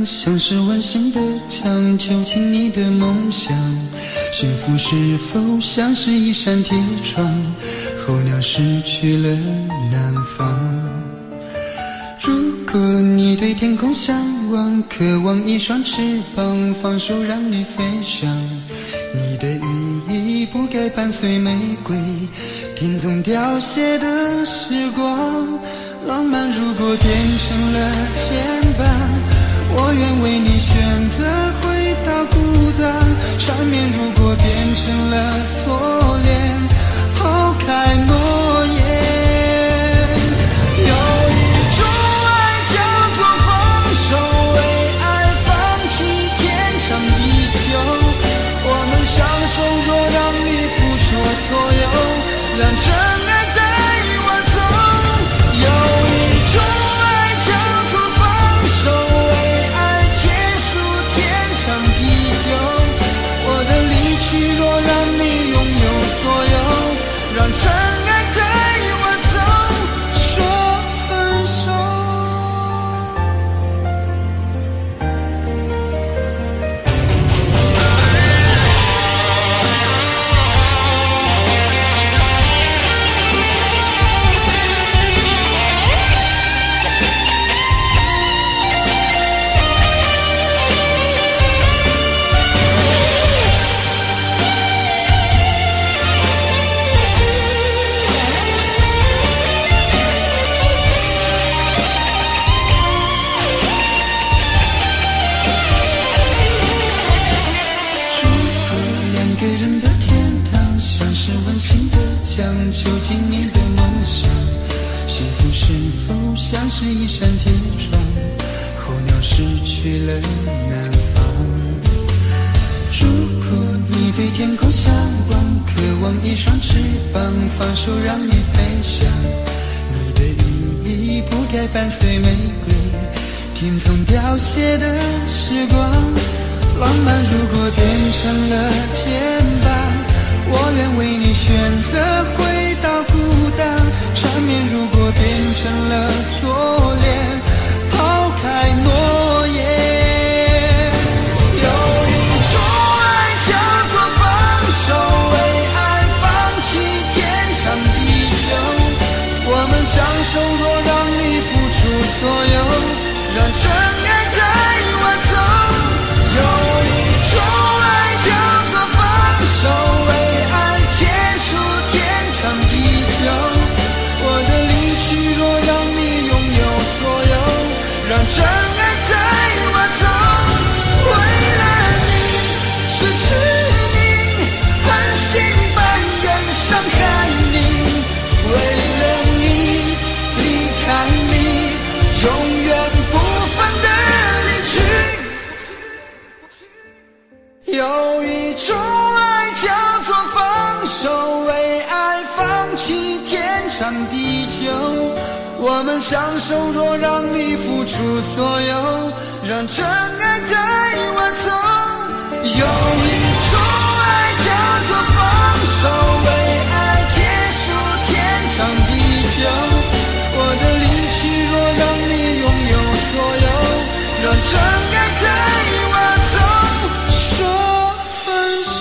像是温馨的墙，囚禁你的梦想。幸福是否像是一扇铁窗，候鸟失去了南方。如果你对天空向往，渴望一双翅膀，放手让你飞翔。你的羽翼不该伴随玫瑰，听从凋谢的时光。浪漫如果变成了牵绊，我愿为你选择回到孤单。缠绵如果变成了锁链，抛开诺言。有一种爱叫做放手，为爱放弃天长地久。我们相守，若让你付出所有，让真爱带我走。有一种爱叫做放手，为爱结束天长地久。我的离去，若让你拥有所有，让真爱带我走，说分手。囚禁你的梦想，幸福是否像是一扇铁窗，候鸟失去了南方。如果你对天空向往，渴望一双翅膀，放手让你飞翔。你的羽翼不该伴随玫瑰，听从凋谢的时光。浪漫如果变成了牵绊，我愿为你选择回到孤单。缠绵如果变成了锁链，抛开诺言。有一种爱叫做放手，为爱放弃天长地久。我们相守，若让你付出所有，让真爱带我走。有一种爱叫做放手，为结束天长地久。我的离去，若让你拥有所有，让真爱带我走。为了你失去你，狠心扮演伤害你。为了你离开你，永远不分的离去。有一种爱叫做放手，为爱放弃天长地久。我们相守，若让你付出所有，让真爱带我走。有一种爱叫做放手，为爱结束天长地久。我的离去，若让你拥有所有，让真爱带我走，说分手。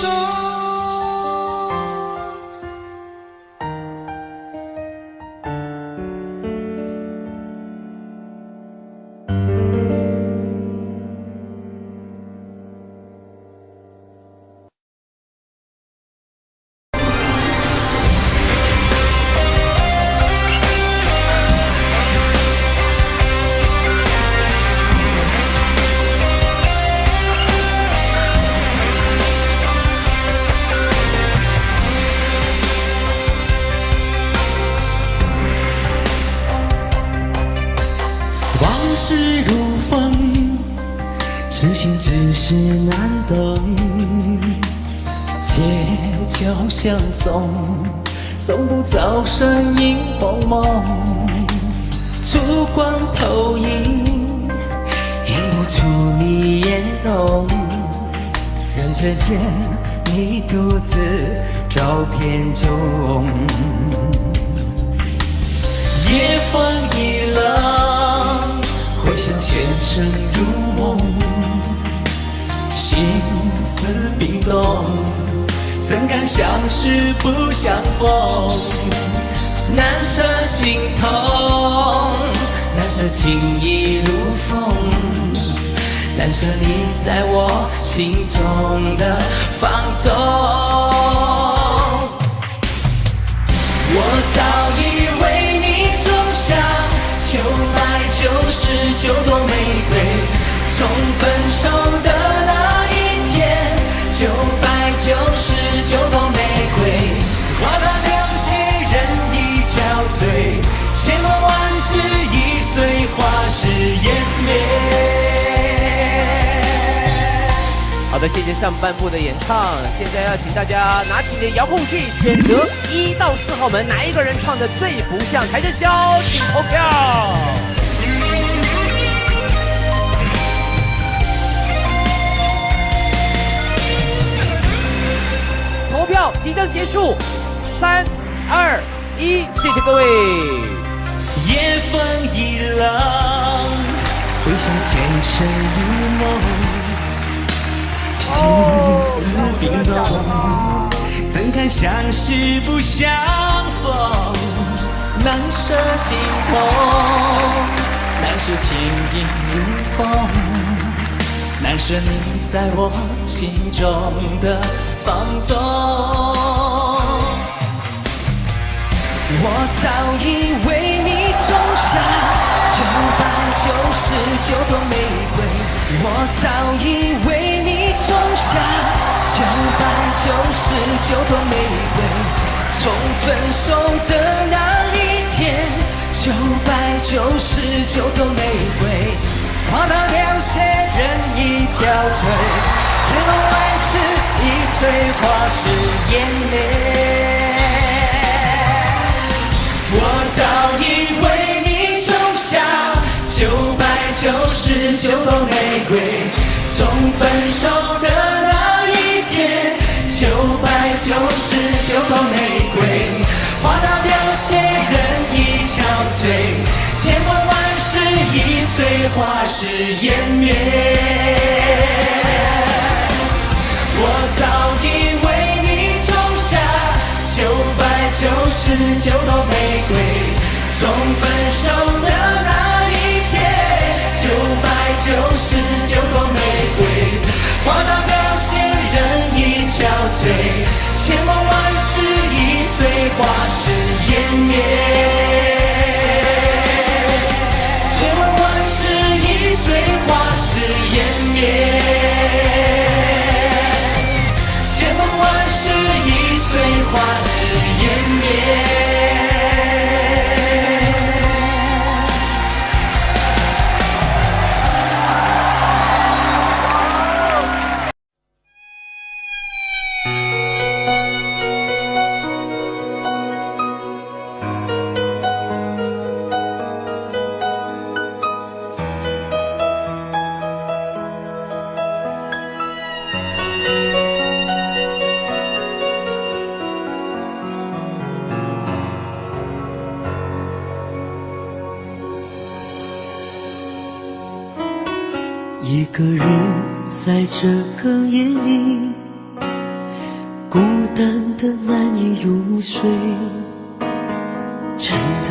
往事如风，痴心只是难懂。借酒相送，送不走身影蒙蒙。烛光投影，映不出你颜容。人却见你独自照片中。夜风一冷，回想前尘如梦。丝冰冻，怎敢相识不相逢？难舍心痛，难舍情意如风，难舍你在我心中的放纵。我早已为你种下9百99朵玫瑰，从分手的那一天，999朵玫瑰，花到流血人已憔悴，千梦万世已随花事湮灭。好的，谢谢上半部的演唱。现在要请大家拿起你的遥控器，选择1到4号门，哪一个人唱的最不像台正宵，请投票。投票即将结束，3、2、1，谢谢各位。夜风一冷，回想前尘如梦。心似冰冻，怎堪相识不相逢？难舍心痛，难舍情意如风，难舍你在我心中的放纵。我早已为你种下999朵玫瑰，我早已为你种下999朵玫瑰，从分手的那一天，999朵玫瑰，花到凋谢人已憔悴，千梦万世已随花事湮灭。我早已为你种下999朵玫瑰，从分手的那一天，999朵玫瑰，花到凋谢人已憔悴，千梦万世已随花事湮灭。我早已为你种下999朵玫瑰，从分手的那一天，999朵玫瑰，花到凋谢人已憔悴，千梦万世已随花事湮灭，千梦万世已随花事湮灭，千梦万世已随花事湮灭。一个人在这个夜里，孤单的难以入睡，真的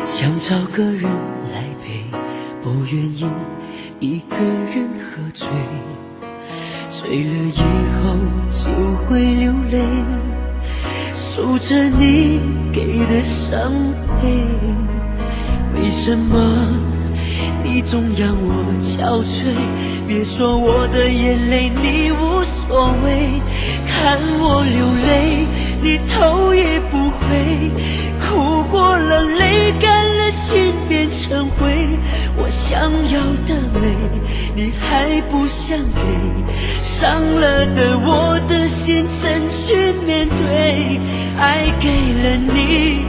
想找个人来陪，不愿意一个人喝醉，醉了以后就会流泪，数着你给的伤悲，为什么你总让我憔悴？别说我的眼泪你无所谓，看我流泪你头也不回，哭过了泪干了心变成灰，我想要的美你还不想给，伤了的我的心怎去面对？爱给了你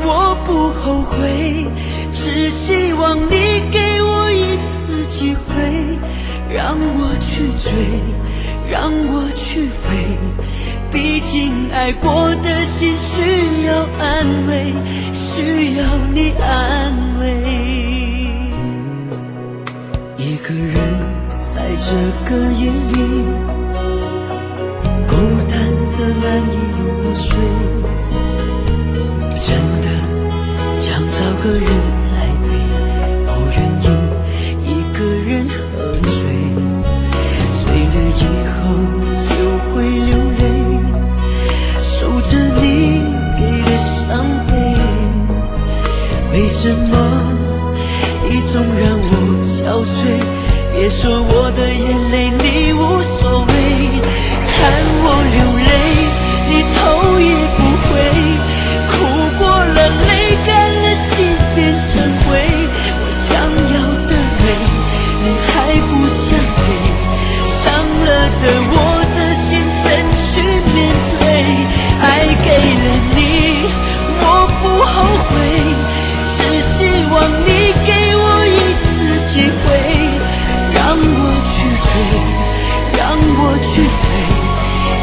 我不后悔，只希望你给我一次机会，让我去追，让我去飞，毕竟爱过的心需要安慰，需要你安慰。一个人在这个夜里，难以入睡。真的想找个人来陪，不愿意一个人喝醉，醉了以后就会流泪，数着你给的伤悲。为什么你总让我憔悴？别说我的眼泪你无所谓，看我流泪你头也不回，哭过了泪干了心变成灰。我想要的泪你还不想给，伤了的我的心怎去面对？爱给了你我不后悔，只希望你给我一次机会，让我去追，让我去飞。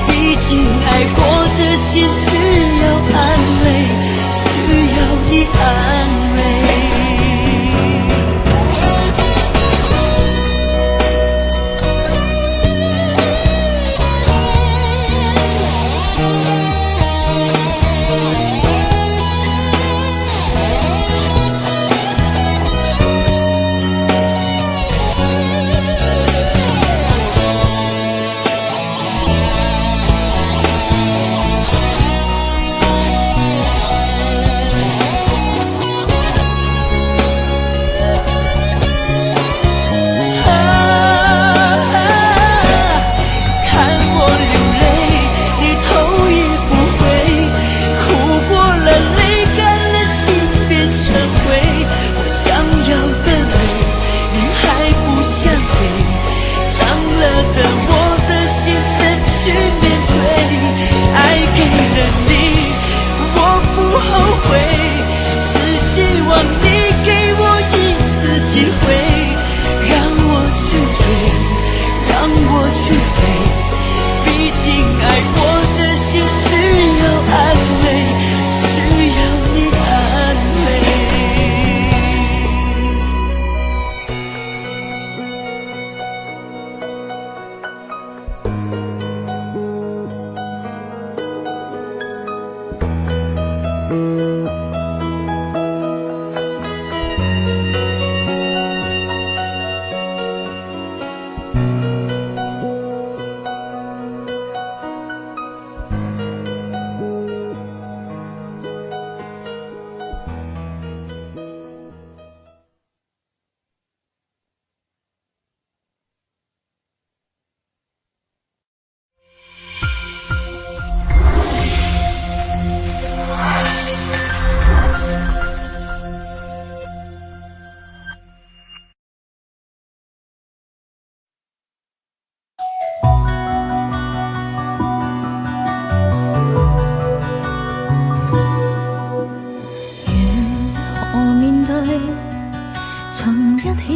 毕竟爱过的心需要安慰，需要你安慰。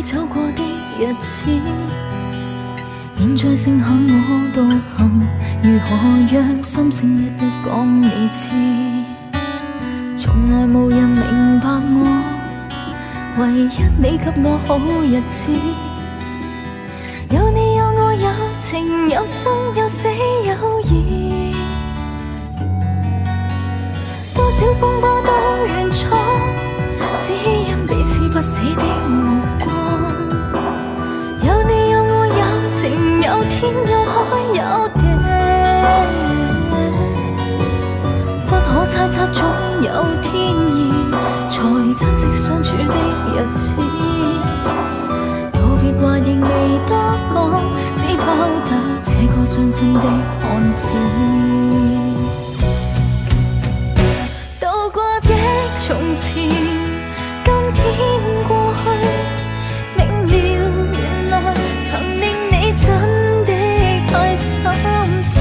走過的日子，現在剩下我獨行，如何讓心聲一一講你知？從來無人明白我，唯一你給我好日子。有你有我有情有生有死有義，多少風波都願闖，只因彼此不死的目光。有你有我有情有天有海有地，不可猜測總有天意，才珍惜相處的日子。道別話仍未多講，只拋低這個傷心的漢子。渡過的從前，今天過去，明了原來曾令你真的太心碎，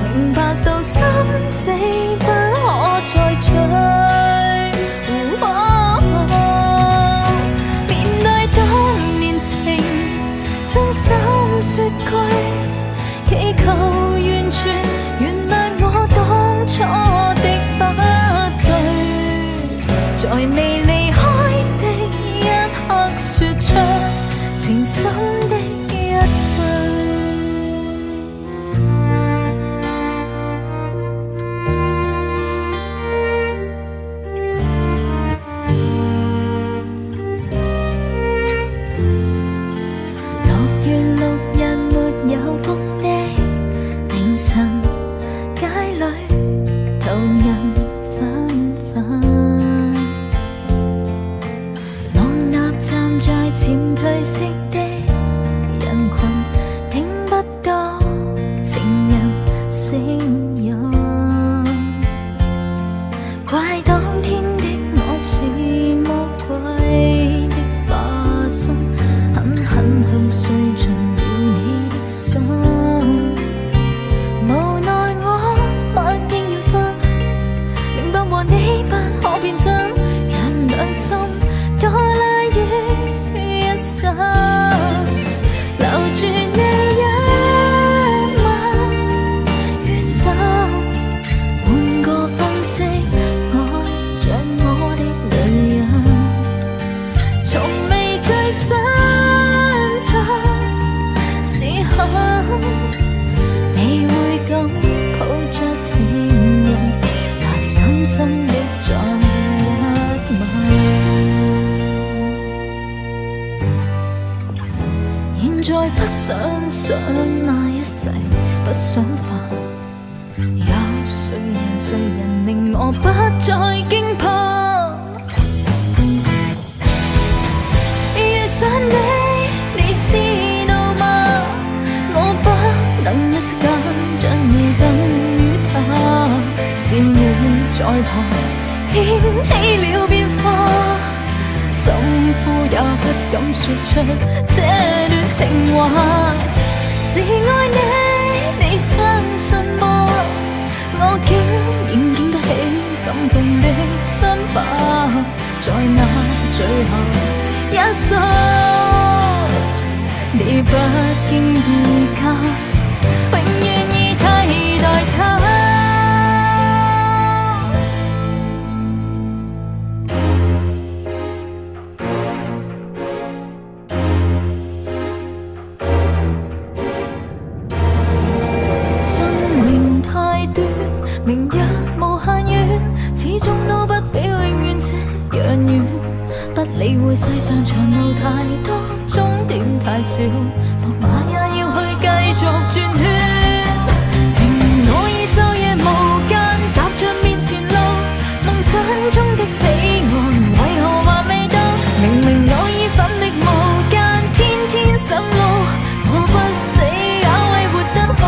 明白到心死不可再追。面對當年情，真心說句，祈求完全在漸退色的人群，聽不到情人聲音。怪當天的我是魔鬼的化身，狠狠去碎盡了你的心。無奈我默應要分，明白和你不可變真，讓兩心多拉於一生，留住你一吻於心，換個方式愛着我的女人，從未最深層時候，你會咁抱着情人，拿深深的再一吻。現在不想想那一世，不想煩，有誰人令我不再驚怕？遇上你知道嗎？我不能一息間將你等於他，笑你在旁掀起了變化，心呼也不敢說出這段情話。是愛你，你相信嗎？我竟然經得起心痛的傷疤，在那最後一宿，你不經意間永遠已替代他。明日無限遠，始終都不比永遠這樣遠。不理會世上長路太多，終點太少，木馬也要去繼續轉圈。明我已晝夜無間，踏着面前路，夢想中的彼岸為何還未到？明明我已奮力無間，天天上路，我不死也為活得好。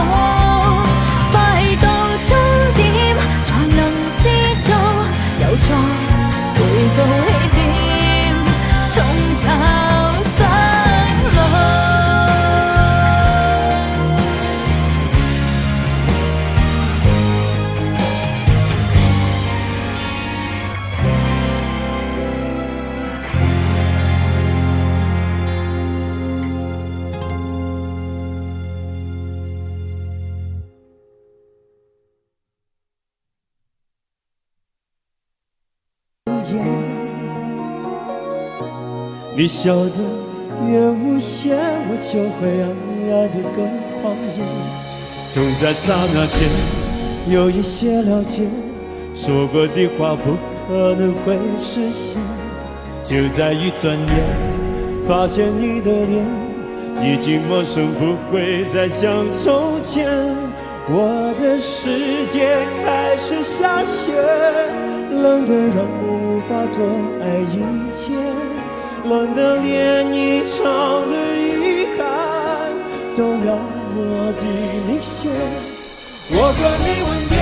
快到終點才能知道，又再回到起點，從頭上路。你笑得越无邪，我就会爱得更狂野。总在刹那间有一些了解，说过的话不可能会实现。就在一转眼，发现你的脸已经陌生，不会再像从前。我的世界开始下雪，冷得让我无法多爱一天。冷得连一场的遗憾都那么的明显。我和你吻别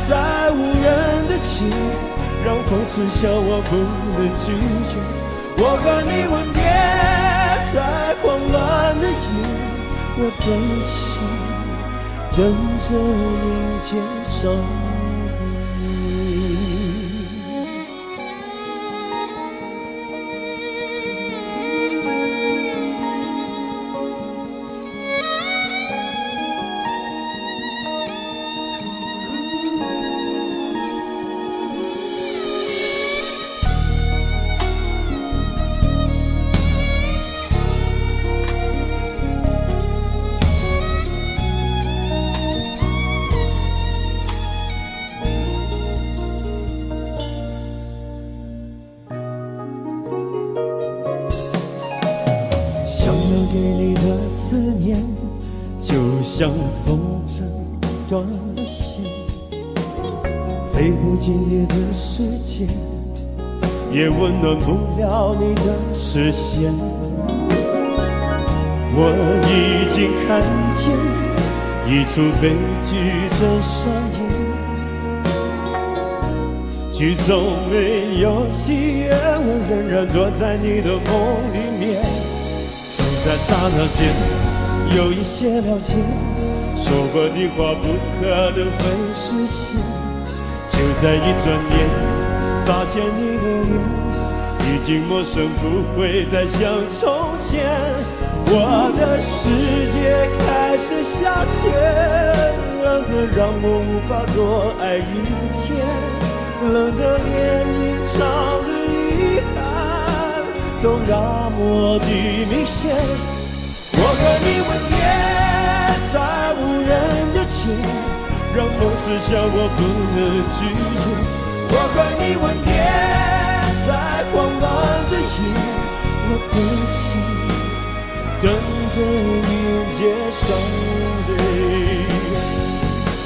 在无人的街，让风痴笑我不能拒绝。我和你吻别在狂乱的夜，我等心等着迎接伤悲。给你的思念，就像风筝断了线，飞不激烈的世界，也温暖不了你的视线。我已经看见一出悲剧正上演，剧中没有喜悦，我仍然躲在你的梦里面。总在刹那间有一些了解，说过的话不可能会实现。就在一转眼，发现你的脸已经陌生，不会再像从前。我的世界开始下雪，冷得让我无法多爱一天，冷得连隐藏的遗憾都那么的明显。我和你吻别在无人的街，让梦刺向我不能拒绝。我和你吻别在慌乱的夜，我的心等着迎接伤悲。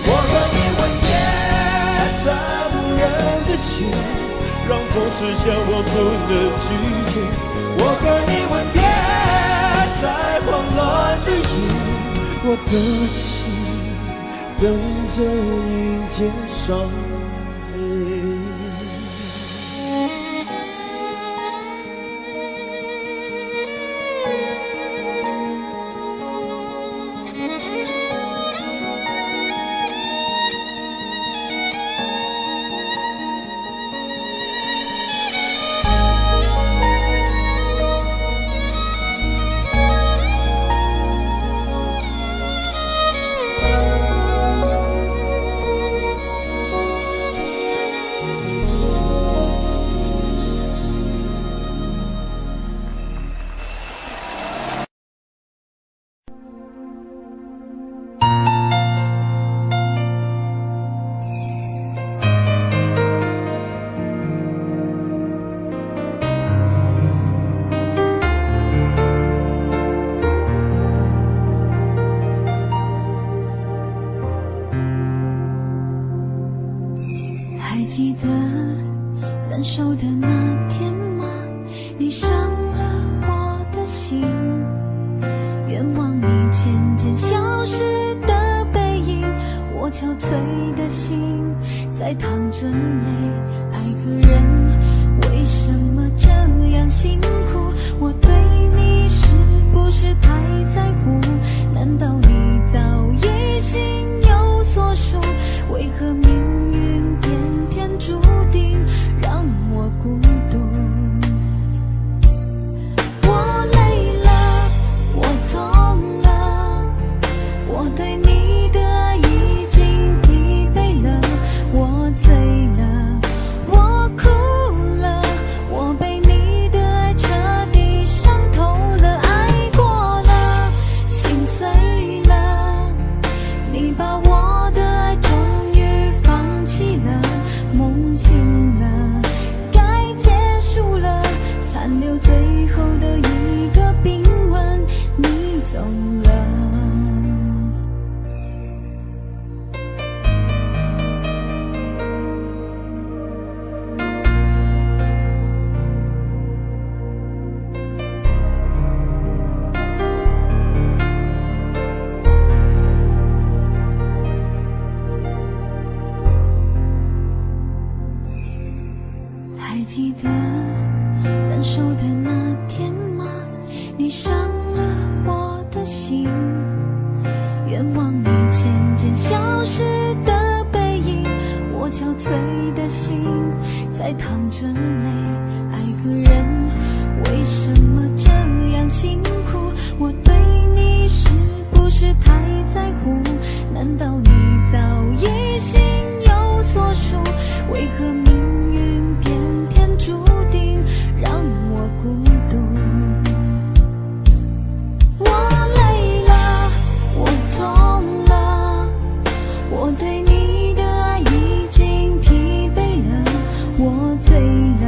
我和你吻别在无人的街，让风刺向我不能拒绝。我和你吻别在慌乱的夜，我的心等着迎接伤悲。还记得分手的那天吗？你伤了我的心，愿望你渐渐消失的背影，我憔悴的心在淌着泪。爱个人为什么这样辛苦？我对你是不是太在乎？难道你早已心有所属？为何命运偏偏注定让我孤独？我累了，我痛了，我对你的爱已经疲惫了，我醉了，我哭了，我被你的爱彻底伤透了，爱过了，心碎了，你把我的爱终于放弃了，梦醒了，该结束了，残留最后的一个冰吻，你走了。还记得分手的那天吗？你伤了我的心，愿望你渐渐消失的背影，我憔悴的心在淌着泪。爱个人为什么这样辛苦？我对你是不是太在乎？难道你早已心有所属？为何命运偏偏注定让我孤独？我累了，我痛了，我对你的爱已经疲惫了，我醉了，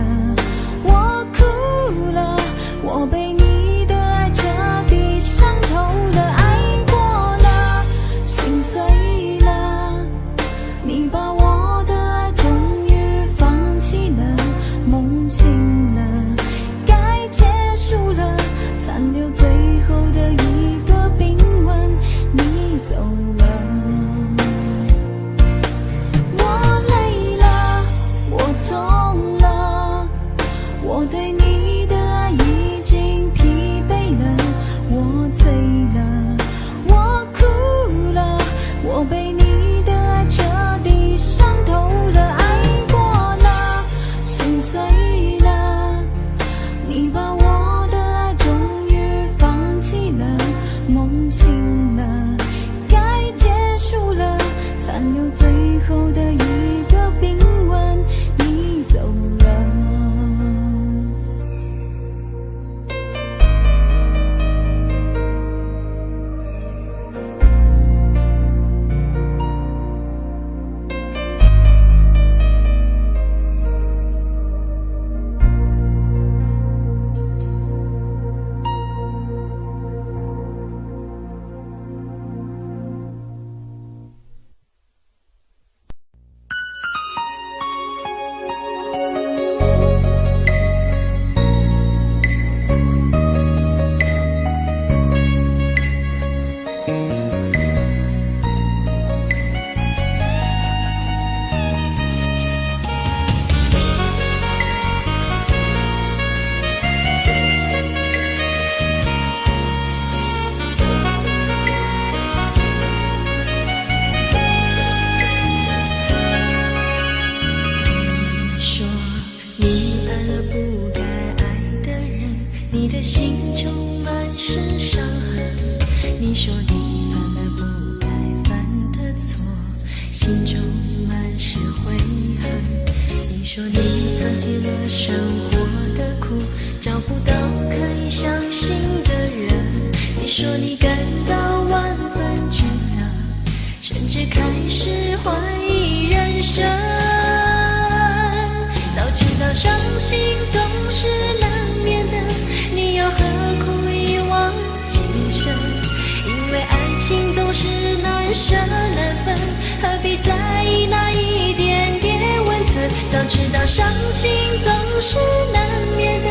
道伤心总是难免的，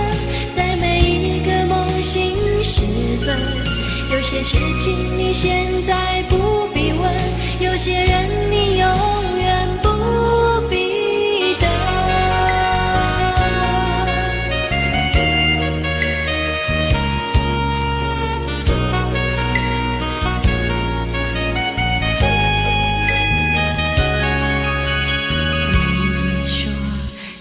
在每一个梦醒时分，有些事情你现在不必问，有些人你永远不必等。你说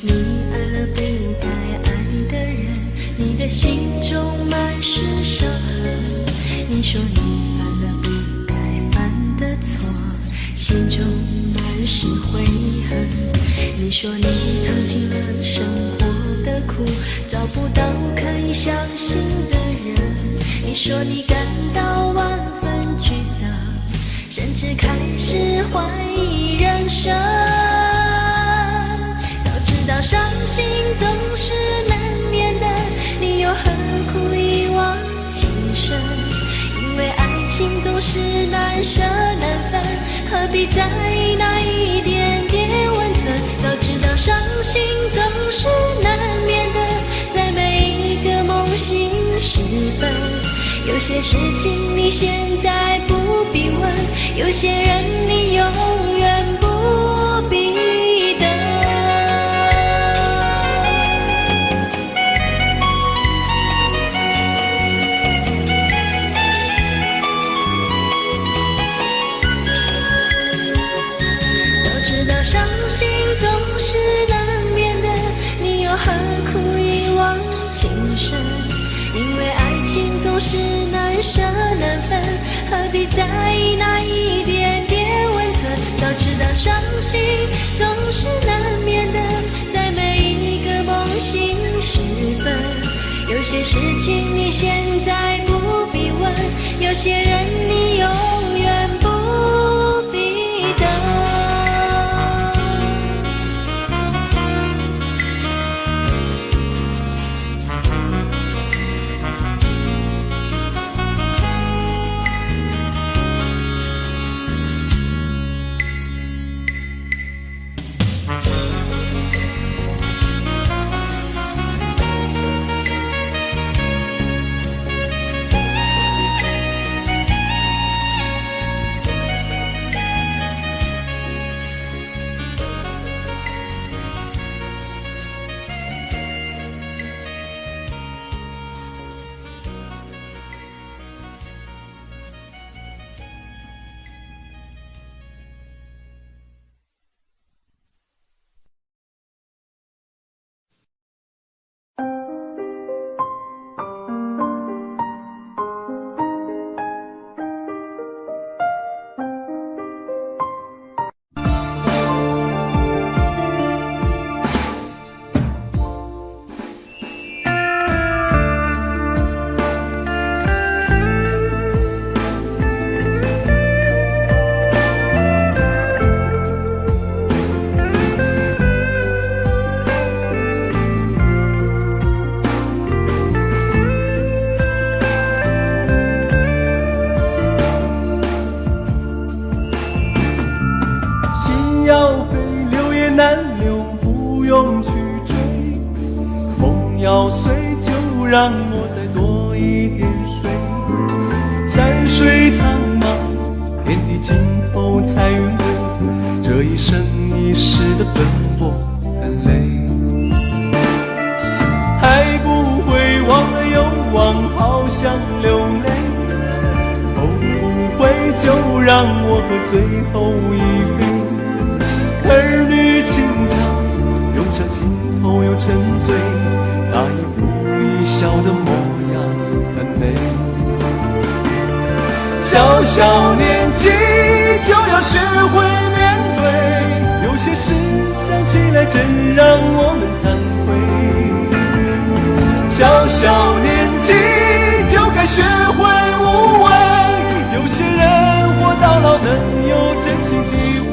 你爱了不该爱的人，你的心中满是伤痕。你说你犯了不该犯的错，心中满是悔恨。你说你尝尽了生活的苦，找不到可以相信的人。你说你感到万分沮丧，甚至开始怀疑人生。早知道伤心总是难免的，你又何苦一往情深？因为爱情总是难舍难分，何必在意那一点点温存？早知道伤心总是难免的，在每一个梦醒时分，有些事情你现在不必问，有些人你永远不必等。伤心总是难免的，你又何苦一往情深？因为爱情总是难舍难分，何必在意那一点点温存？早知道伤心总是难免的，在每一个梦醒时分，有些事情你现在不必问，有些人你永远不必等。要碎就让我再多一点水，山水苍茫，天地尽头才云归。这一生一世的奔波和累，还不会忘了又忘，好想流泪。会不会就让我喝最后一杯？儿女情长，涌上心头又沉醉。那一步一笑的模样很美。小小年纪就要学会面对，有些事想起来真让我们惭愧。小小年纪就该学会无畏，有些人活到老能有真情机会。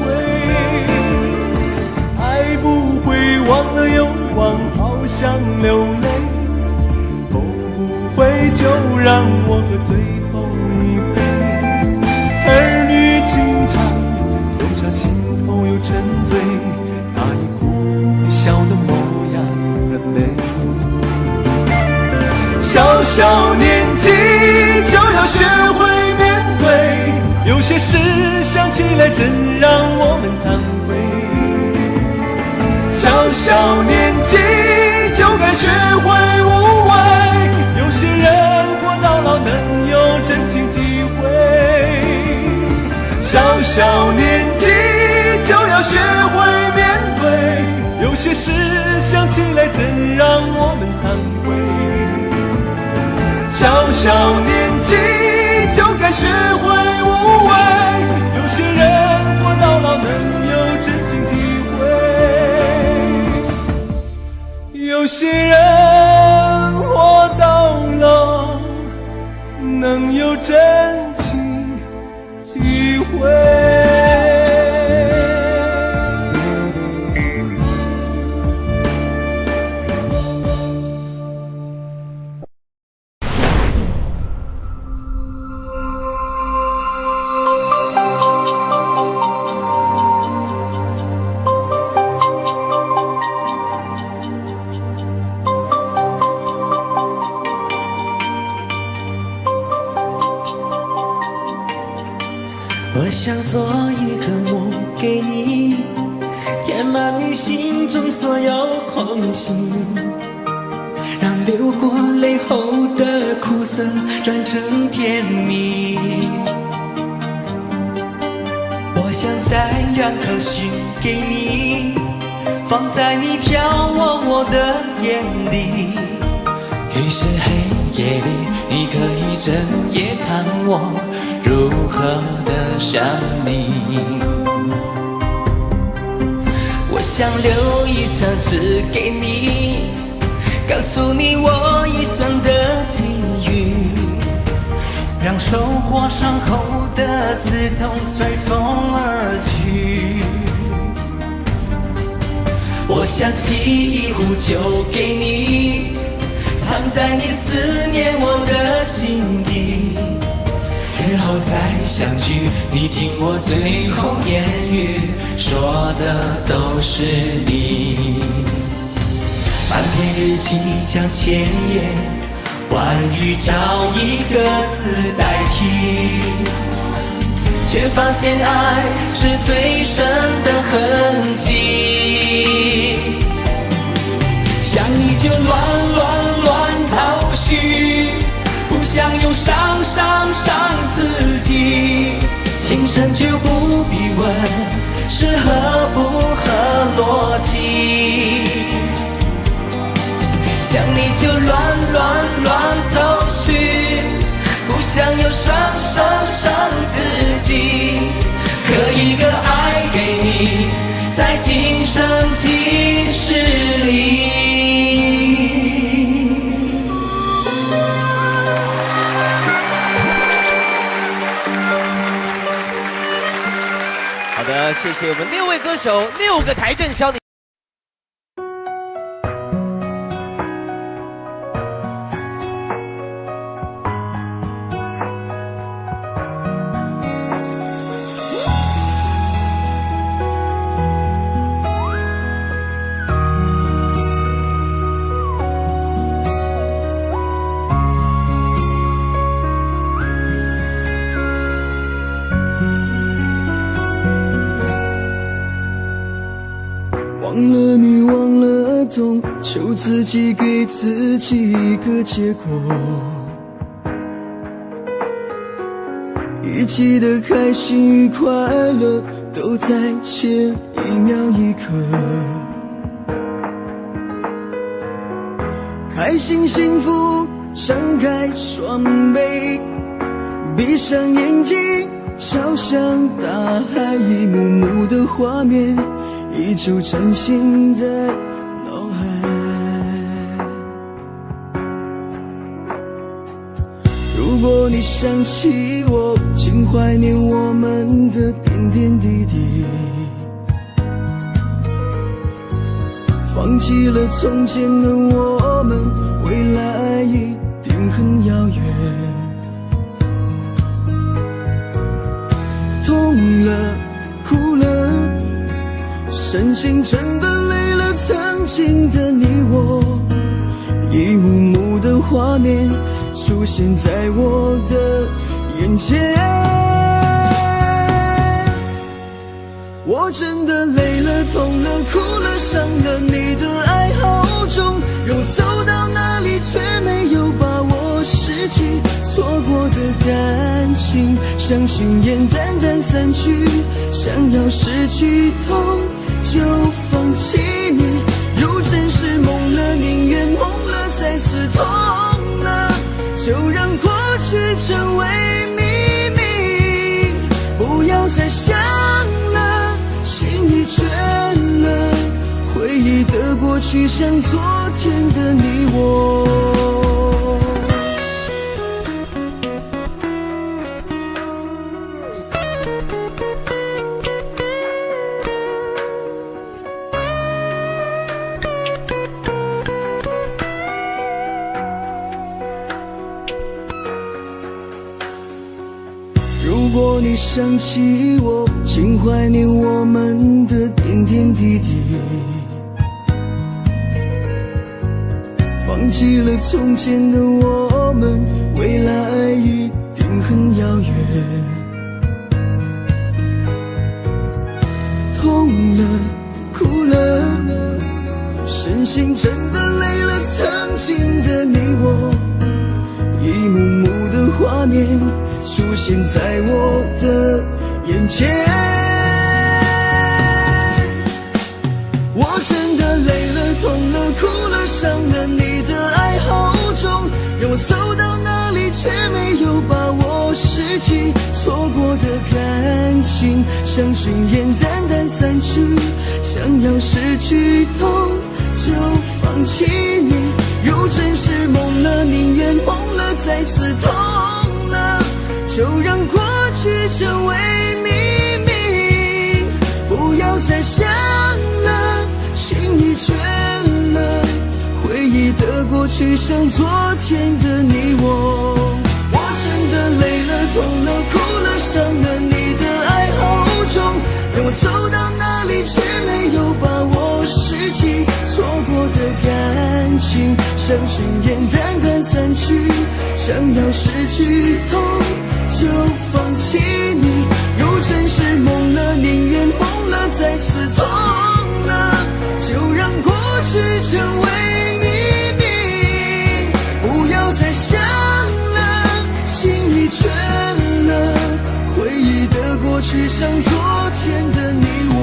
爱不会忘了又忘，好想流泪。会不会就让我喝最后一杯？儿女情长，涌上心头又沉醉，那一哭一笑的梦小小年纪就要学会面对，有些事想起来真让我们惭愧。小小年纪就该学会无畏，有些人活到老能有真情体会。小小年纪就要学会面对，有些事想起来真让我们惭愧。小小年纪就该学会无畏，有些人活到老能有真情体会，有些人活到老能有真情体会。我想做一个梦给你，填满你心中所有空隙，让流过泪后的苦涩转成甜蜜。我想摘2颗心给你，放在你眺望我的眼里，于是黑夜里你可以整夜看我如何的想你。我想留一张纸给你，告诉你我一生的际遇，让受过伤后的刺痛随风而去。我想沏一壶酒给你，藏在你思念我的心底，日后再相聚，你听我最后言语，说的都是你。翻篇日记将千言万语找一个字代替，却发现爱是最深的痕迹。想你就乱逃虚，不想又伤自己，情深就不必问是合不合逻辑。想你就乱头绪，不想又伤自己，刻一个爱给你，在今生今世里。好的，谢谢我们6位歌手，6个台正宵。忘了你，忘了痛，求自己给自己一个结果。一起的开心与快乐，都在前一秒一刻。开心幸福，张开双臂，闭上眼睛，朝向大海，一幕幕的画面依旧展现在脑海。如果你想起我，请怀念我们的点点滴滴，放弃了从前的我们，未来一定很遥远。痛了，哭了，身心真的累了，曾经的你我，一幕幕的的画面出现在我的眼前。我真的累了，痛了，哭了，伤了，你的爱好重，让我走到哪里却没有把握拾起错过的感情，像云烟淡淡散去，想要失去痛就放弃你，如真是梦了，宁愿梦了，再次痛了，就让过去成为秘密，不要再想了，心已倦了，回忆的过去像昨天的你我。如果你想起我，请怀念我们的点点滴滴，放弃了从前的我们，未来一定很遥远。痛了，哭了，身心真的累了，曾经的你我，一幕幕的画面出现在我的眼前。我真的累了，痛了，哭了，伤了，你的爱好重，让我走到哪里却没有把握拾起错过的感情，像云烟淡淡散去，想要失去痛就放弃你，如真是梦了，宁愿梦了，再次痛了，就让过去成为秘密，不要再想了，心已倦了，回忆的过去像昨天的你我。我真的累了，痛了，哭了，伤了，你的爱好重，让我走到哪里却没有把握拾起错过的感情，像云烟淡淡散去，想要失去痛就放弃你，如真是梦了，宁愿梦了，再次痛了，就让过去成为秘密，不要再想了，心已倦了，回忆的过去像昨天的你我。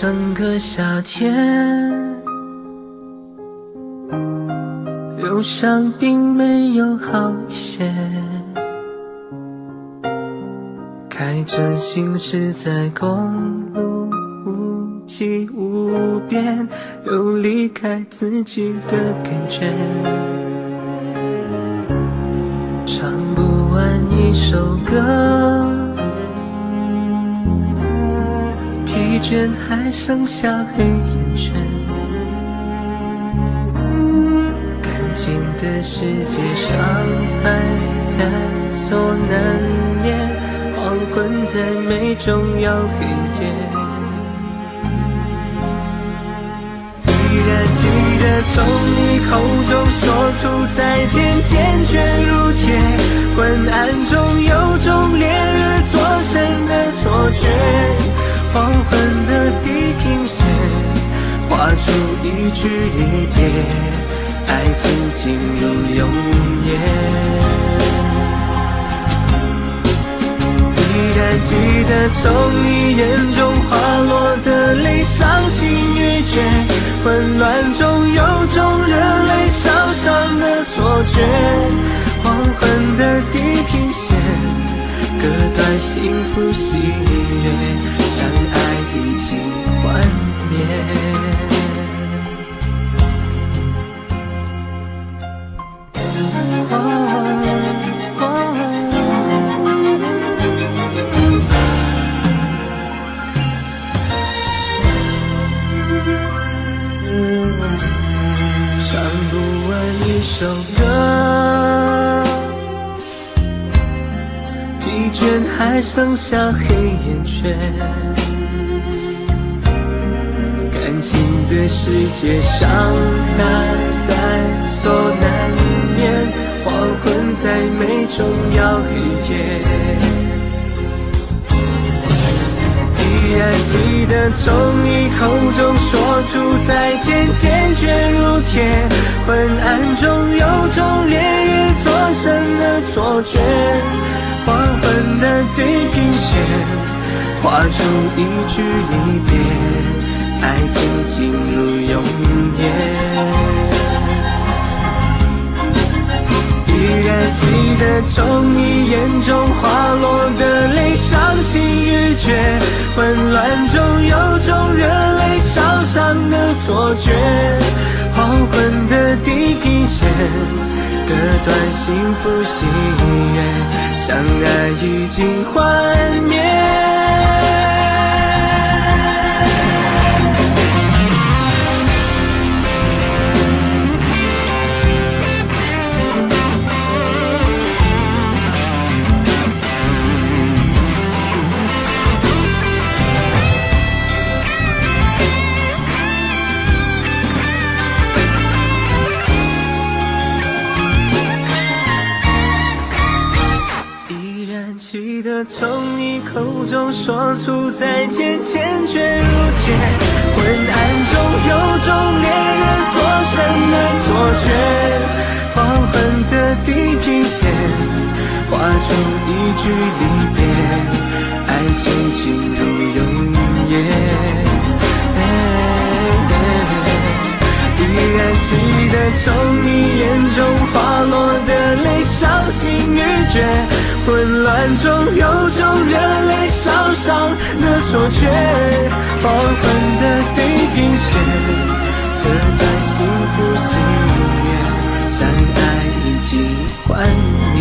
整个夏天，忧伤并没有好些，开着行驶在公路，无际无边，有离开自己的感觉，唱不完一首歌，疲倦还剩下黑眼圈，感情的世界伤害在所难免，黄昏在美中要黑夜，依然记得从你口中说出再见，坚决如铁，昏暗中有种烈日灼身的错觉，黄昏的地平线画出一句离别，爱情进入永夜，依然然记得从你眼中滑落的泪，伤心欲绝，混乱中有种热泪烧伤的错觉。黄昏的地平线，割断幸福喜悦，相爱已经幻灭。唱不完一首歌，疲倦还剩下黑眼圈，感情的世界伤害在所难免，黄昏再美终要黑夜。依然记得从你口中说出再见，坚决如铁，昏暗中有种烈日灼身的错觉。黄昏的地平线，画出一句离别，爱情进入永夜。依然记得从你眼中滑落的泪，伤心欲绝，混乱中有种热泪烧伤的错觉。黄昏的地平线，割断幸福喜悦，相爱已经幻灭。记得从你口中说出再见，坚决如铁，昏暗中有种烈日灼身的错觉。黄昏的地平线，画出一句离别，爱情进入永夜。依然记得从你眼中滑落的泪，伤心欲绝，混乱中有种热泪烧伤的错觉。黄昏的地平线，割断幸福喜悦，相爱已经幻灭。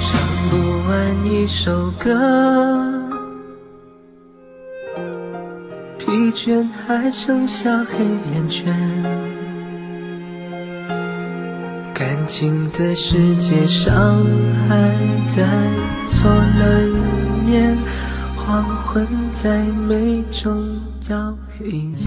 唱不完一首歌，疲倦还剩下黑眼圈，感情的世界伤害在所难免，黄昏再美终要黑夜。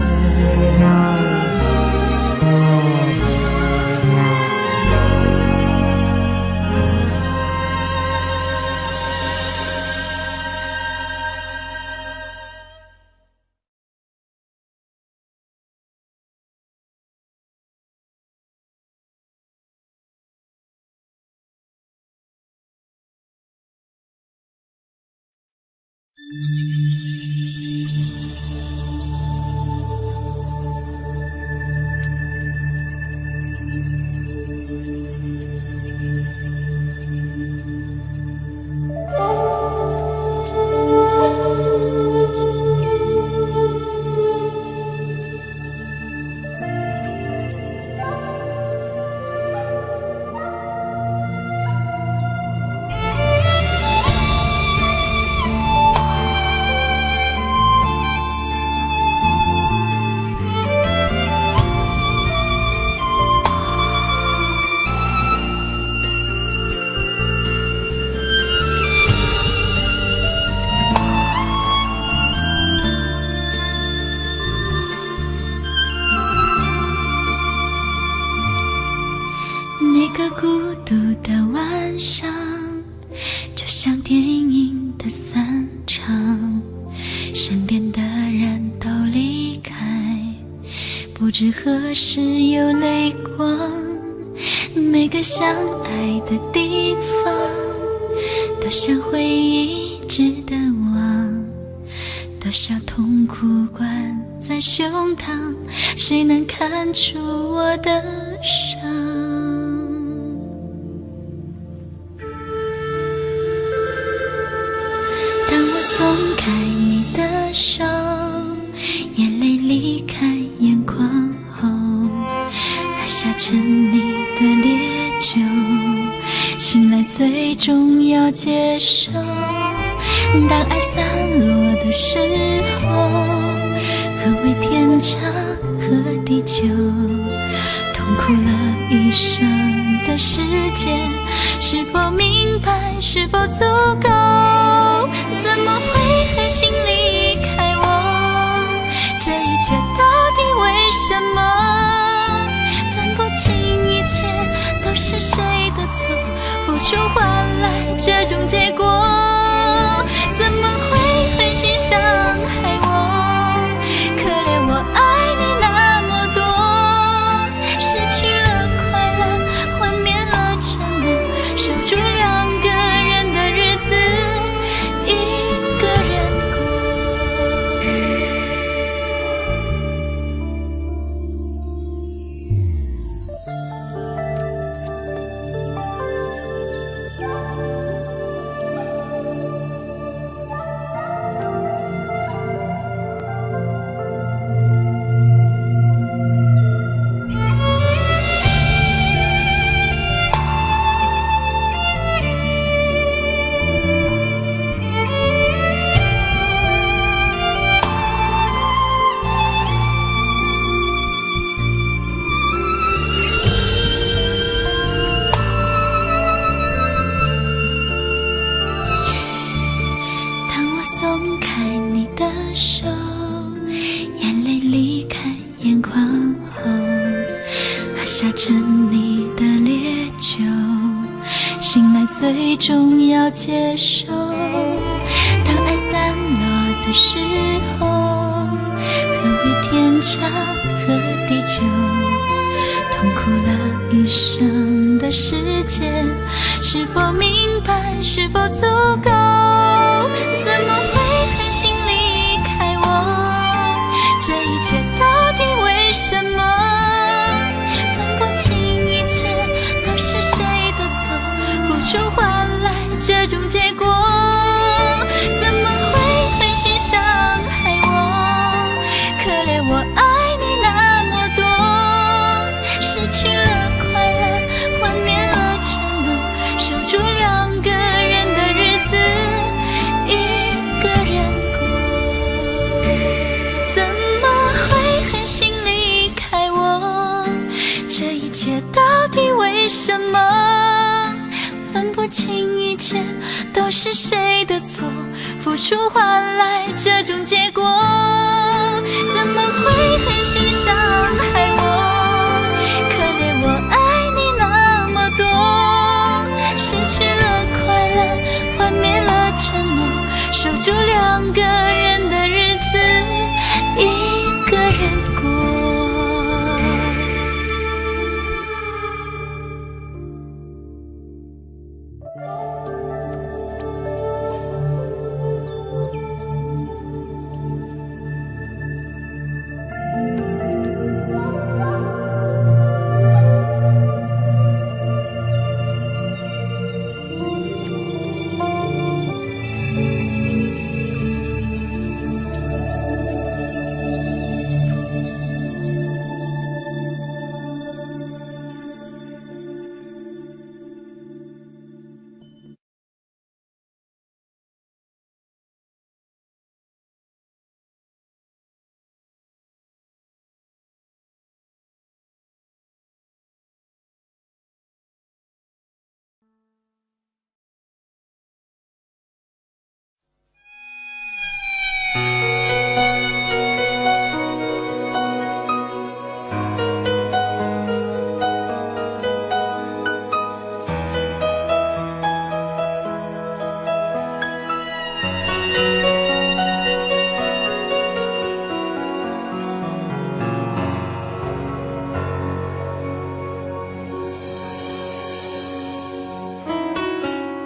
孤独的晚上，就像电影的散场，身边的人都离开，不知何时有泪光。每个相爱的地方，多少回忆值得忘，多少痛苦关在胸膛，谁能看出我的伤？当我松开你的手，眼泪离开眼眶后，喝下沉溺的烈酒，醒来最终要接受。当爱散落的时候，何谓天长和地久？痛苦了一生的时间，是否明白，是否足够？怎么会狠心离开我？这一切到底为什么？分不清一切都是谁的错，付出换来这种结果。怎么会狠心伤害我？可怜我爱你那么多，失去了快乐，幻灭了承诺，守住两个人的日子，一个人过。松开你的手，眼泪离开眼眶后，喝下沉溺的烈酒，醒来最终要接受。当爱散落的时候，何谓天长和地久？痛苦了一生的时间，是否明白，是否足够？怎么会狠心离开我？这一切到底为什么？分不清一切都是谁的错，付出换来这种结果。怎么会狠心伤害我？可怜我爱你那么多，失去了快乐，幻灭了承诺，守住两个人的日子，一个人过。怎么会狠心离开我？这一切到底为什么？分不清一切都是谁的错，付出换来这种结果。怎么会狠心伤害我？可怜我爱你那么多，失去了快乐，幻灭了承诺，守住两个人的日子，一个人过。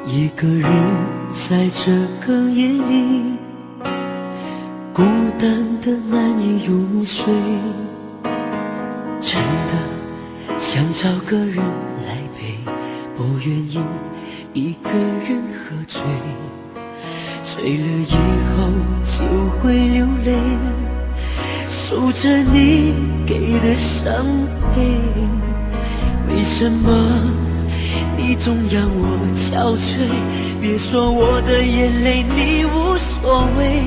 一个人在这个夜里，孤单的难以入睡，真的想找个人来陪，不愿意一个人喝醉，醉了以后就会流泪，数着你给的伤悲。为什么你总让我憔悴？别说我的眼泪你无所谓，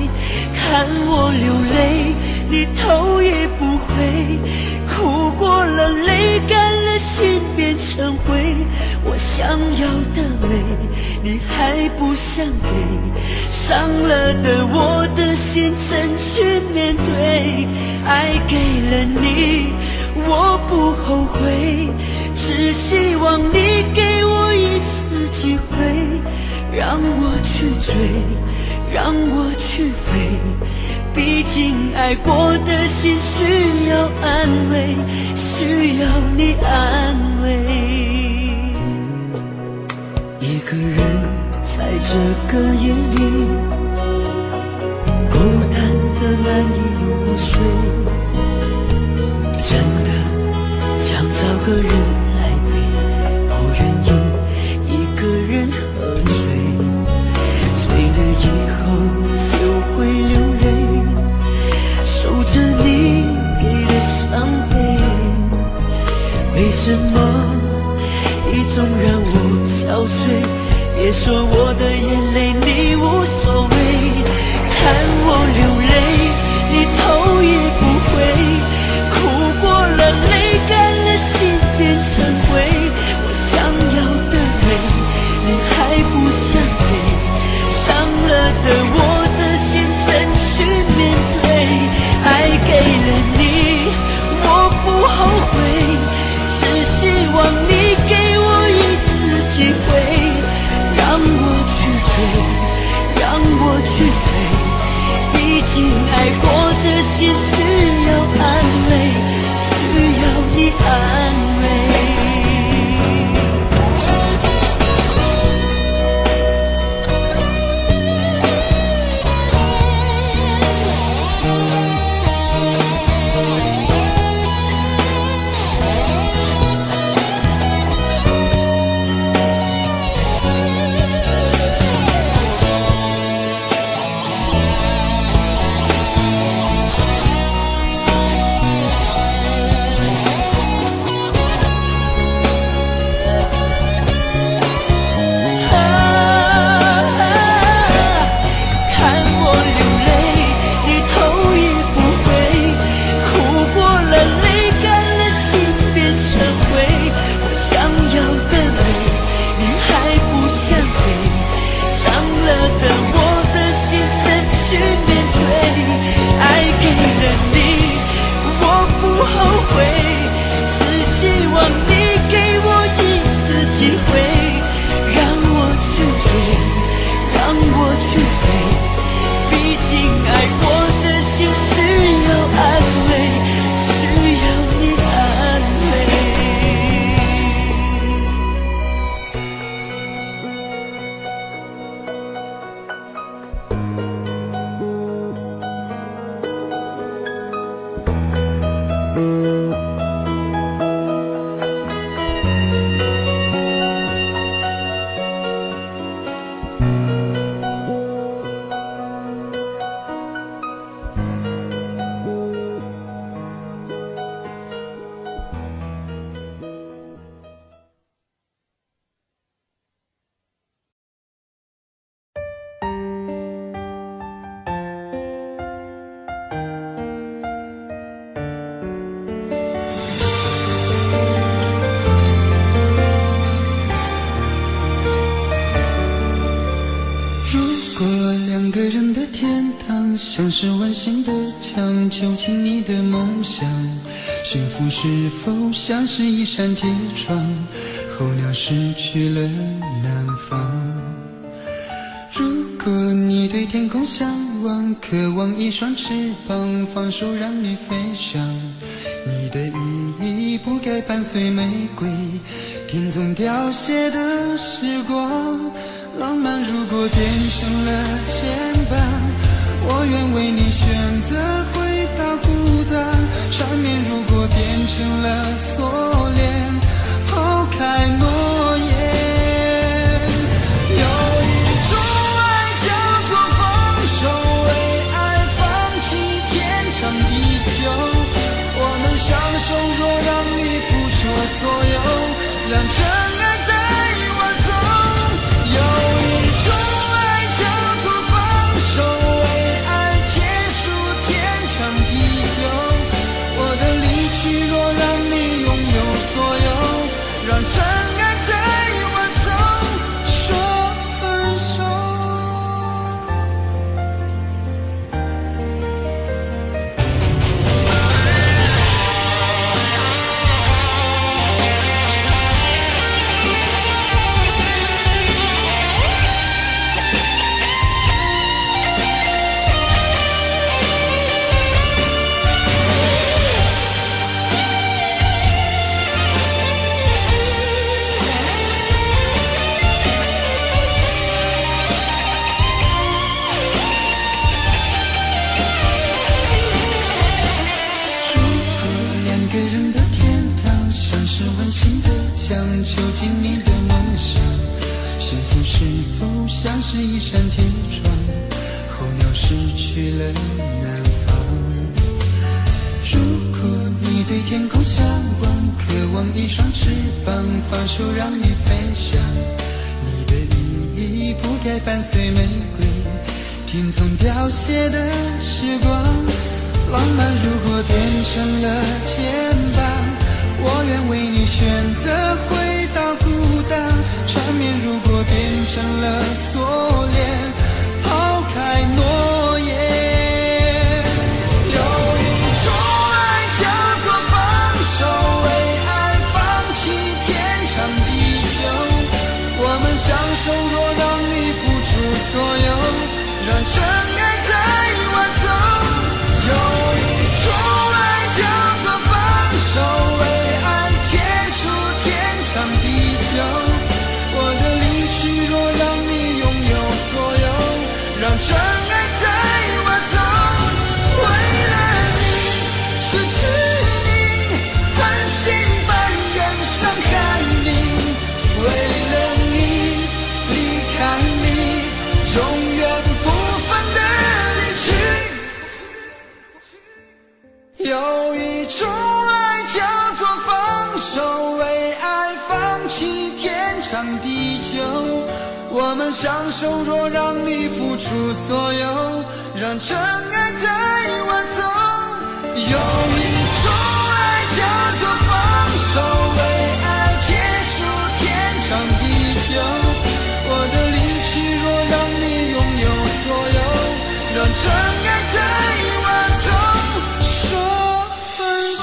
看我流泪你头也不回，哭过了泪干了心变成灰，我想要的美你还不想给，伤了的我的心怎去面对？爱给了你我不后悔，只希望你给我一次机会，让我去追，让我去飞，毕竟爱过的心需要安慰，需要你安慰。一个人在这个夜里，孤单的难以入睡，真的想找个人来陪，不愿意一个人喝醉，醉了以后就会流泪，数着你给的伤悲。为什么你总让我憔悴？别说我的眼泪你无所谓，看我流泪你头也不回，哭过了泪干了心变成灰，我想要的美你还不想给，伤了的我的心怎去面对？爱给了你我不后悔，只希望你给我一次机会，让我去追，让我去飞，毕竟爱过的心需要安慰，需要你安慰。像是完形的墙，囚禁你的梦想。幸福是否像是一扇铁窗，候鸟失去了南方。如果你对天空向往，渴望一双翅膀，放手让你飞翔。你的羽翼不该伴随玫瑰，听从凋谢的时光。老浪漫如果变成了牵绊，我愿为你选择回到孤单。缠绵如果变成了锁链，抛开诺言。有一种爱叫做放手，为爱放弃天长地久。我们相守，若让你付出所有，让真爱带我走。有一种爱叫做放手，为爱结束天长地久。我的离去若让你拥有所有，让真爱带我走，说分手。究竟你的梦想，幸福是否像是一扇铁窗，候鸟失去了南方。如果你对天空向往，渴望一双翅膀，放手让你飞翔。你的羽翼不该伴随玫瑰，听从凋谢的时光。浪漫如果变成了牵绊，我愿为你选择回到孤单。缠绵如果变成了锁链，抛开诺言。有一种爱叫做放手，为爱放弃天长地久。我们相守，若让你付出所有，让真爱带我走。有一种爱叫做放手，为爱结束天长地久。我的离去若让你拥有所有，让真爱带我走。为了你失去你，狠心扮演伤害你。为了你离开你，永远不分的离去。有一种爱叫做放手，为爱放弃天长地久。我们相守，若让你付出所有，让真爱带我走。有一种爱叫做放手，为爱结束天长地久。我的离去若让你拥有所有，让真爱带我走，说分手。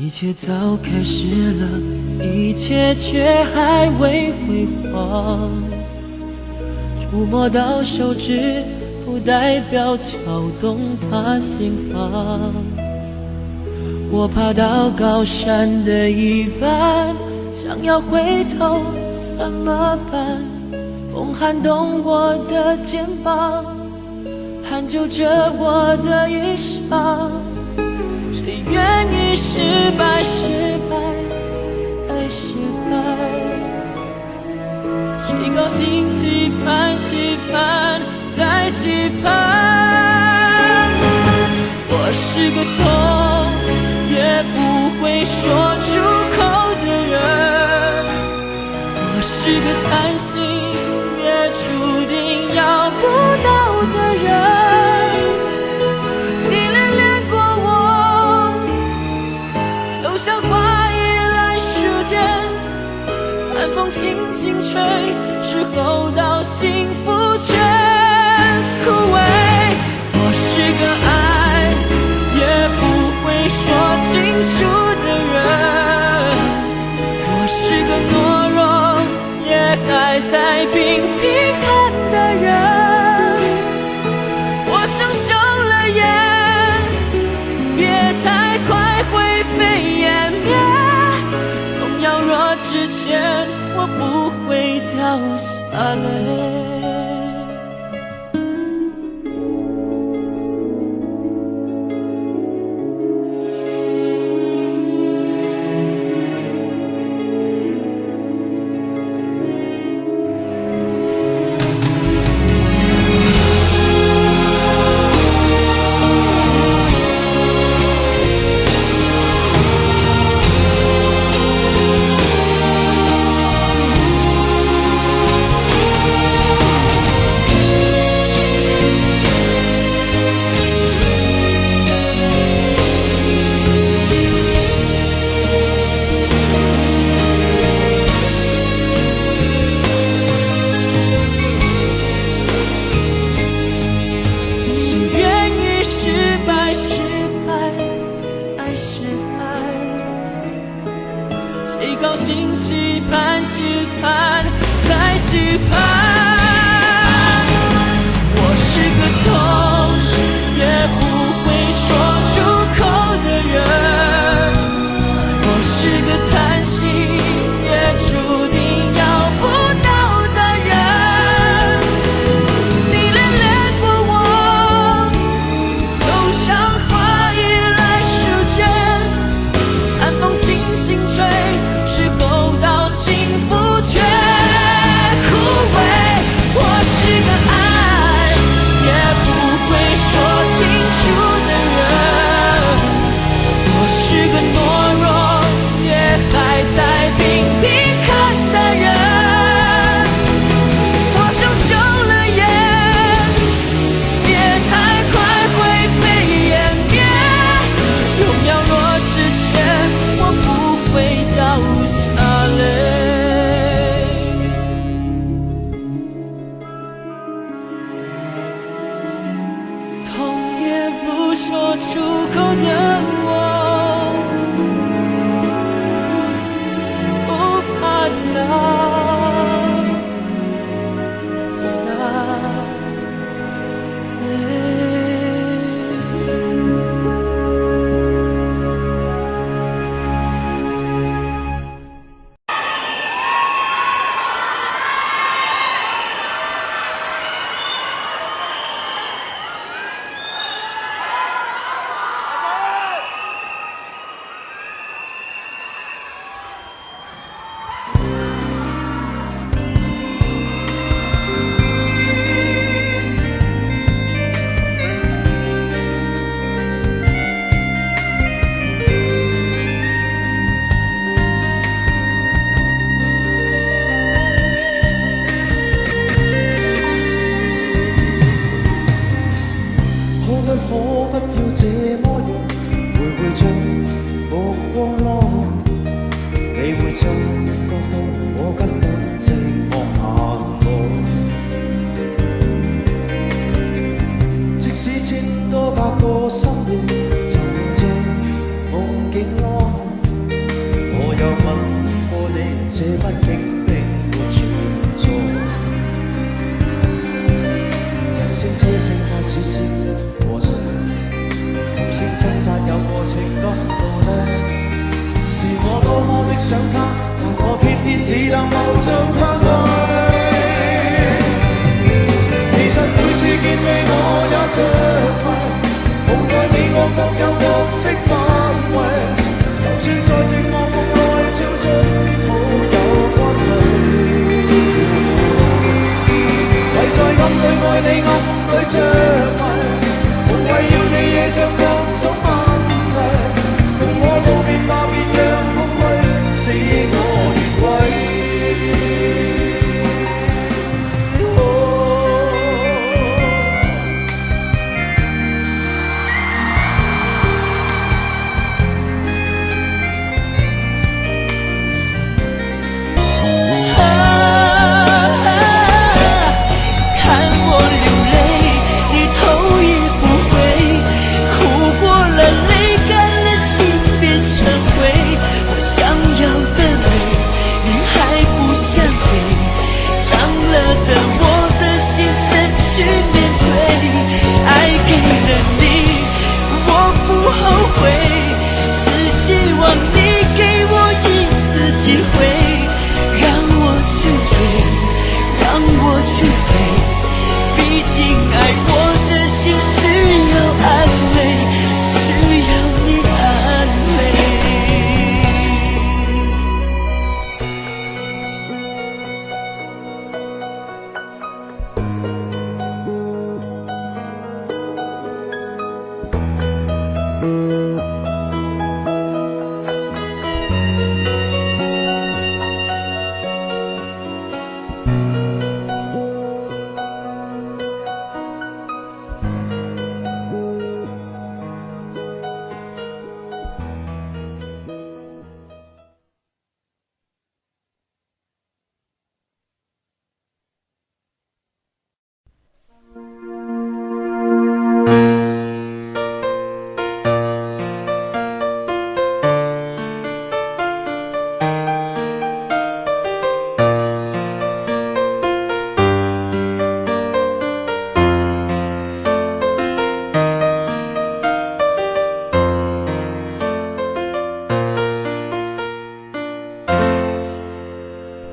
一切早开始了，一切却还未辉煌。触摸到手指，不代表敲动他心房。我爬到高山的一半，想要回头怎么办？风撼动我的肩膀，hand就着我的衣裳。谁愿意失败，失败再失败？谁高兴期盼，期盼再期盼？我是个痛也不会说出口的人，我是个贪心也注定要不到的人。像花依赖时间，寒风轻轻吹，时候到幸福全枯萎。我是个爱也不会说清楚的人，我是个懦弱也还在拼拼看的人。我想休了眼，别太快灰飞烟灭，荣耀若之前，我不会掉下泪。高兴期盼，期盼再期盼。我是个痛也不会说出口的人，我是个贪心也注定要不到的人。你恋恋过我，就像花依赖时间，寒风轻轻吹，时候到幸福却枯萎。我是个爱也不会说清楚的人，我是个懦弱也还在拼拼看的人。我想休了眼，别太快灰飞烟灭，荣耀落之前，我不会掉下泪。痛也不说出口的我，不怕掉下泪。声车声它只是和聲，無聲掙扎有個情感道理。是我多麼的想他，但我偏偏只能無盡歎淚。其實每次見你我也着迷，無奈你我各有角色範圍，就算在寂寞夢內超出好有關係。為在暗裏愛你暗裏着迷，無謂要你惹上各種問題，同我道別吧，別讓空虛使我越軌。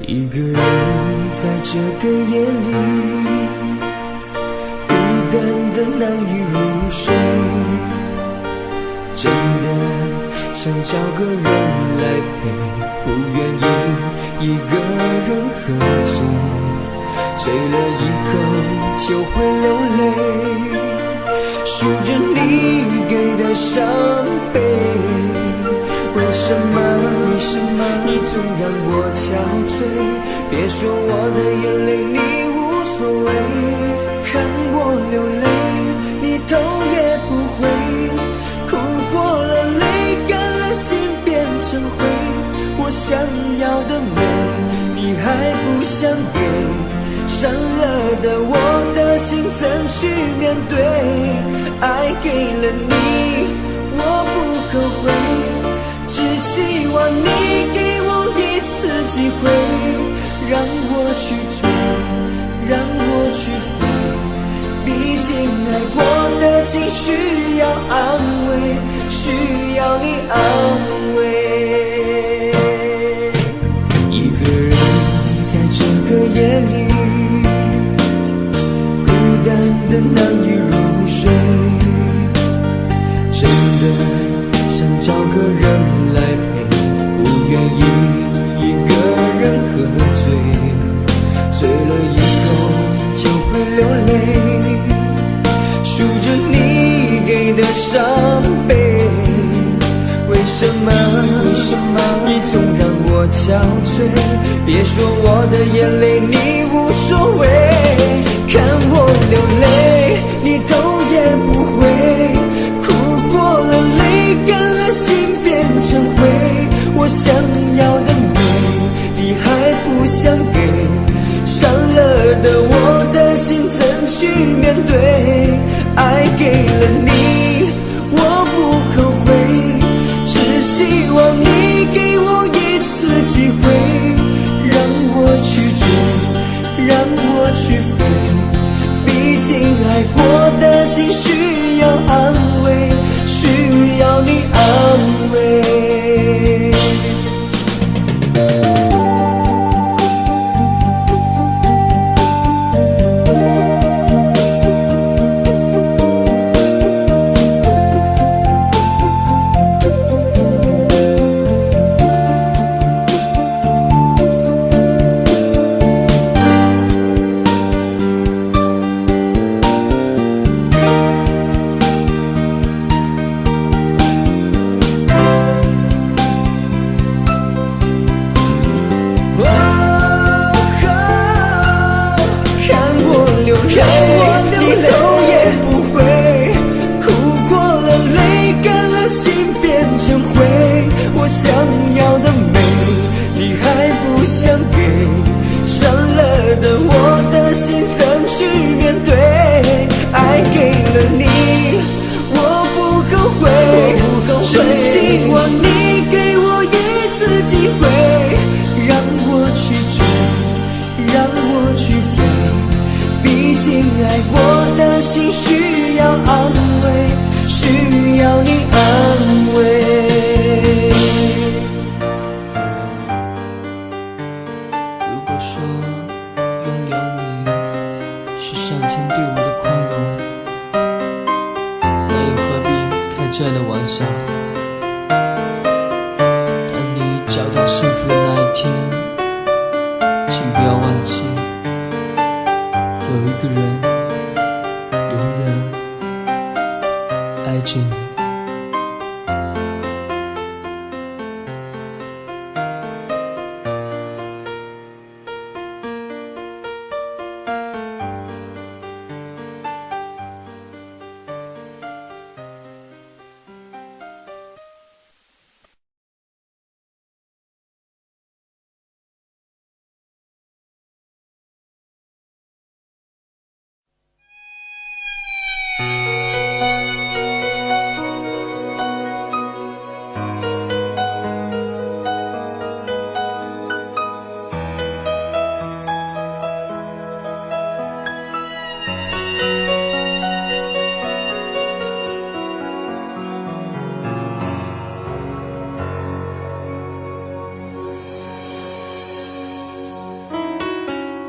一个人在这个夜里，孤单的难以入睡，真的想找个人来陪，不愿意一个人喝醉，醉了以后就会流泪，数着你给的伤悲。为什么你总让我憔悴？别说我的眼泪你无所谓，看我流泪你头也不回，哭过了泪干了心变成灰，我想要的美你还不想给，伤了的我的心怎去面对？爱给了你我不后悔，只希望你给我一次机会，让我去追，让我去飞，毕竟爱过的心需要安慰，需要你安慰。一个人在这个夜里，孤单的难以入睡，真的想找个人来陪，不愿意一个人喝醉，醉了以后就会流泪，数着你给的伤悲。为什么你总让我憔悴？别说我的眼泪你无所谓，看我流泪你头也不回，哭过了泪干了心变成灰，我想要的美你还不想给，伤了的我的心怎去面对？爱给了你我不后悔，只希望你给我一次机会，让我去追，让我去飞，毕竟爱过的心需要安慰，需要你安慰。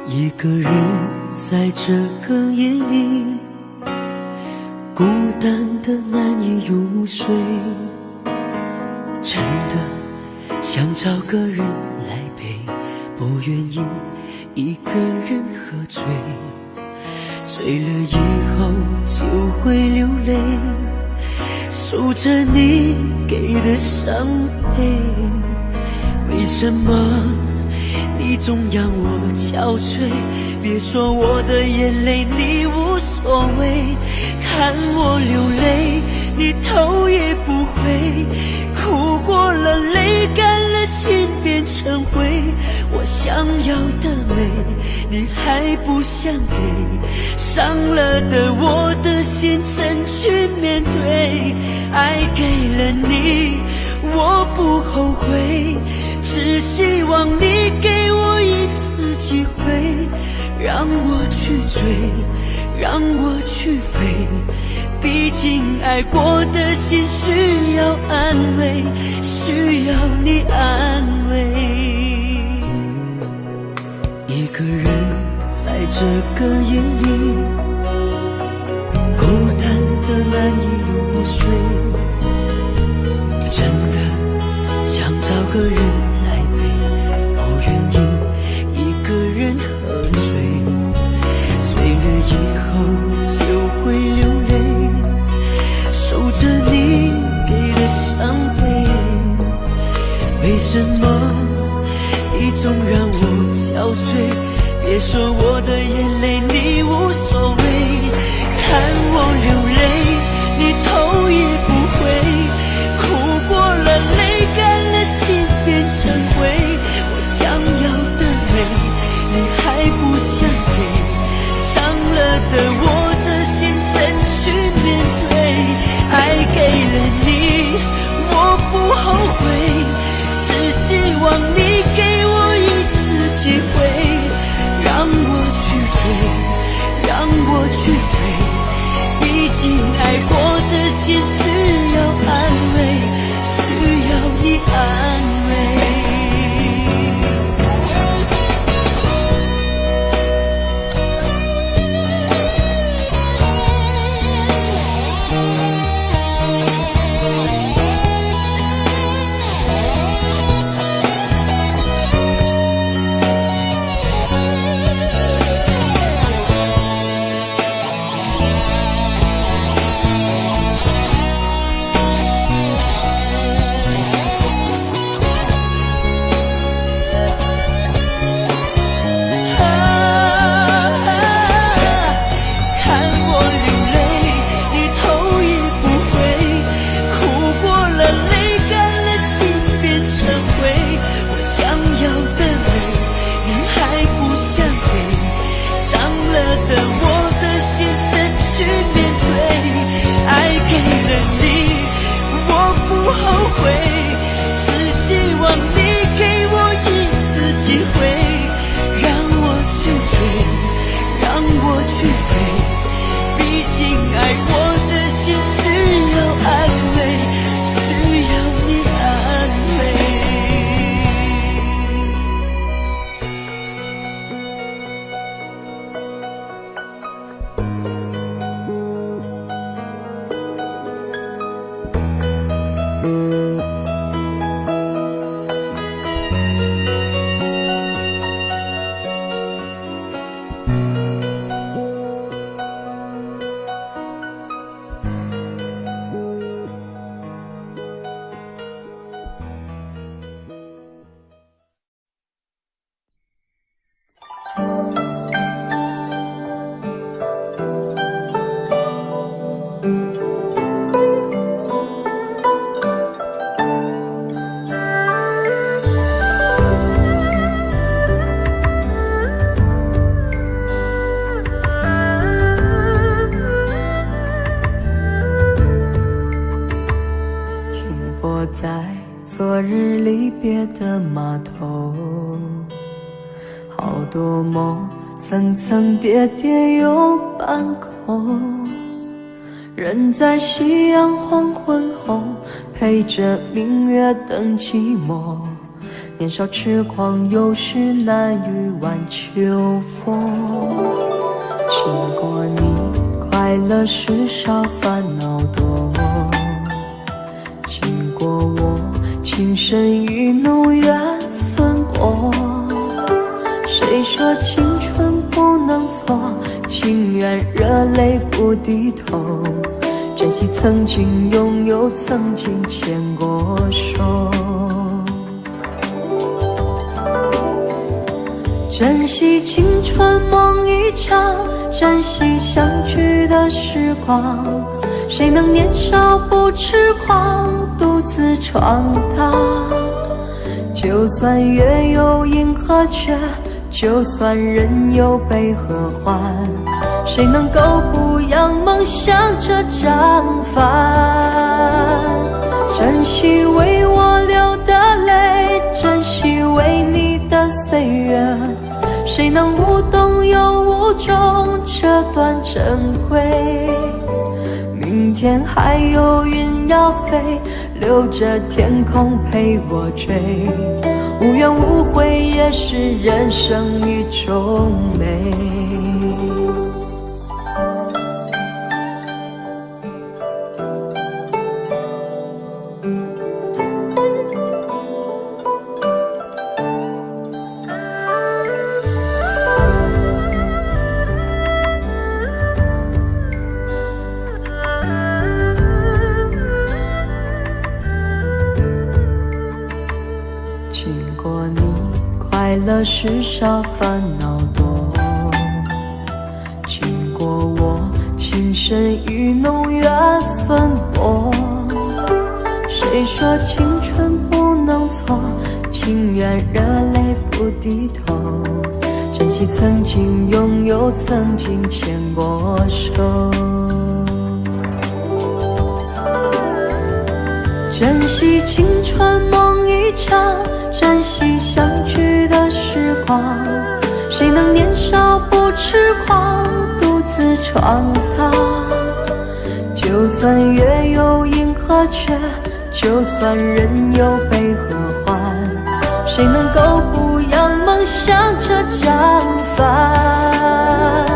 一个人在这个夜里，孤单的难以入睡，真的想找个人来陪，不愿意一个人喝醉，醉了以后就会流泪，数着你给的伤悲，为什么你总让我憔悴？别说我的眼泪你无所谓，看我流泪你头也不回，哭过了泪干了心变成灰，我想要的美你还不想给，伤了的我的心怎去面对？爱给了你我不后悔，只希望你给我一次机会，让我去追，让我去飞，毕竟爱过的心需要安慰，需要你安慰。一个人在这个夜里，孤单的难以入睡，真的想找个人来陪，不愿意一个人喝醉，醉了以后就会流泪，数着你给的伤悲，为什么你总让我憔悴？别说我的眼泪你无所谓，看我流泪你头也不回，哭过了泪干了心变成灰，我想要的美你还不想给，伤了的我的心怎去面对？爱给了你我不后悔，只希望你给我一次机会，让我去追，在昨日离别的码头，好多梦层层叠叠又半空，人在夕阳黄昏后，陪着明月等寂寞。年少痴狂，有时难御晚秋风。经过你，快乐时少，烦恼多。经过我，情深意浓，缘分薄。谁说青春不能错？情愿热泪不低头。珍惜曾经拥有，曾经牵过手。珍惜青春梦一场，珍惜相聚的时光。谁能年少不痴狂，独自闯荡？就算月有阴和缺，就算人有悲和欢，谁能够不扬梦想这张帆？珍惜为我流的泪，珍惜为你的岁月，谁能无动又无衷这段珍贵？明天还有云要飞，留着天空陪我追。无怨无悔也是人生一种美。经过你，快乐时少，烦恼多。经过我，情深意浓，缘分薄。谁说青春不能错？情愿热泪不低头。珍惜曾经拥有，曾经牵过手。珍惜青春梦一场，珍惜相聚的时光。谁能年少不痴狂，独自闯荡？就算月有阴和缺，就算人有悲和欢，谁能够不扬梦想这张帆？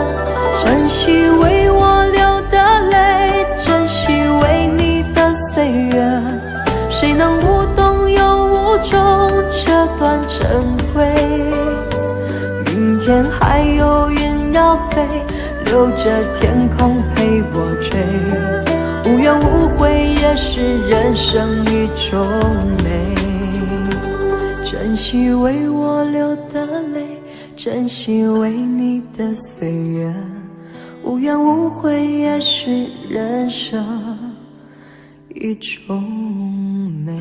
珍惜为我流的泪，珍惜为你的岁月，谁能无动又无衷这段珍贵？明天还有云要飞，留着天空陪我追。无怨无悔也是人生一种美。珍惜为我流的泪，珍惜为你的岁月。无怨无悔也是人生一种美。